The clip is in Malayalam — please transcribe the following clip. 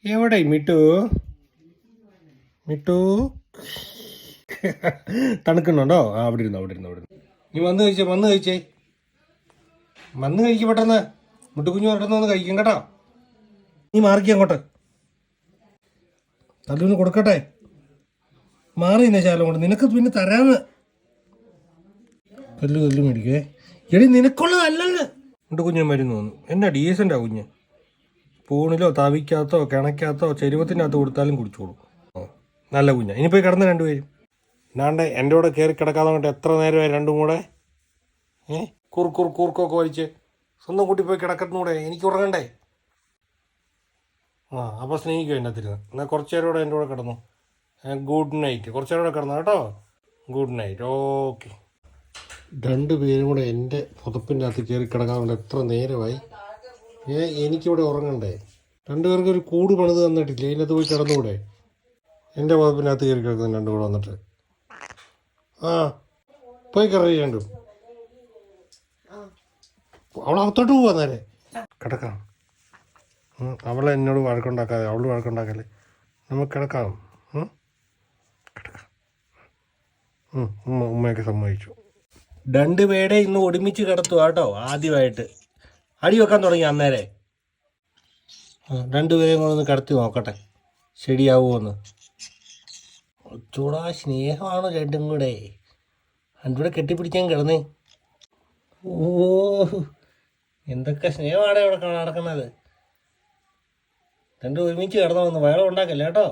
എവിടെ മിട്ടു? മിട്ടു തണുക്കുന്നുണ്ടോ? അവിടെ ഇരുന്നു. നീ വന്ന് കഴിച്ചേ, വന്ന് കഴിക്ക് പെട്ടെന്ന്. മുട്ടുകുഞ്ഞു പെട്ടെന്ന് വന്ന് കഴിക്കും കേട്ടോ. നീ മാറിക്കുക അങ്ങോട്ട്. നല്ലൊന്ന് കൊടുക്കട്ടെ. മാറി നിന്നെ ശാലം കൊണ്ട്. നിനക്ക് പിന്നെ തരാന്ന്. കല്ല് മേടിക്കേ. എടി നിനക്കുള്ളതല്ലെന്ന്. മുട്ടുകുഞ്ഞു മരുന്ന് തോന്നുന്നു. എന്നാ ഡീസൻ്റാ കുഞ്ഞ്. സ്പൂണിലോ തവിക്കകത്തോ കിണക്കകത്തോ ചെരുവത്തിനകത്ത് കൊടുത്താലും കുടിച്ചോളൂ. നല്ല കുഞ്ഞാ. ഇനി പോയി കിടന്ന് രണ്ടുപേരും. എന്നാണ്ട് എൻ്റെ കൂടെ കയറി കിടക്കാതെ കൊണ്ട് എത്ര നേരമായി രണ്ടും കൂടെ? കൂർക്കൊക്കെ വലിച്ച് സ്വന്തം കൂട്ടി പോയി കിടക്കുന്നൂടെ? എനിക്ക് ഉറങ്ങണ്ടേ? അപ്പോൾ സ്നേഹിക്കും എൻ്റെ അകത്തിരുന്ന്. എന്നാൽ കുറച്ച് നേരം കൂടെ എൻ്റെ കൂടെ കിടന്നു. Good night. കുറച്ച് നേരം കൂടെ കിടന്നു കേട്ടോ. Good night. ഓക്കെ. രണ്ടുപേരും കൂടെ എൻ്റെ പുതപ്പിൻ്റെ അകത്ത് കയറി കിടക്കാൻ കൊണ്ട് എത്ര നേരമായി? എനിക്കിവിടെ ഉറങ്ങണ്ടേ? രണ്ടുപേർക്ക് ഒരു കൂട് പണിത് തന്നിട്ടില്ലേ? അതിനകത്ത് പോയി കിടന്നുകൂടെ? എൻ്റെ പുതപ്പിനകത്ത് കയറി കിടക്കുന്നു രണ്ടും കൂടെ വന്നിട്ട്. പോയി കയറി രണ്ടും. അവളകത്തോട്ട് പോവാ നേരെ. കിടക്കാം. അവളെ എന്നോട് വഴക്കുണ്ടാക്കാതെ, അവൾ വഴക്കുണ്ടാക്കല്ലേ. നമുക്ക് കിടക്കാം. കിടക്കാം. ഉമ്മയൊക്കെ സമ്മതിച്ചു. രണ്ടുപേരെ ഇന്ന് ഒരുമിച്ച് കിടത്തുക കേട്ടോ. ആദ്യമായിട്ട് അടി വെക്കാൻ തുടങ്ങി അന്നേരെ. രണ്ടുപേരെയും കൂടെ ഒന്ന് കിടത്തി നോക്കട്ടെ ശരിയാവുമോന്ന്. ചൂടാ സ്നേഹമാണോ രണ്ടും കൂടെ? രണ്ടും കൂടെ കെട്ടിപ്പിടിക്കാൻ കിടന്നേ. എന്തൊക്കെ സ്നേഹമാണ് ഇവിടെ നടക്കുന്നത്. രണ്ടും ഒരുമിച്ച് കിടന്നു വന്ന് വയറുണ്ടാക്കല്ലേ കേട്ടോ.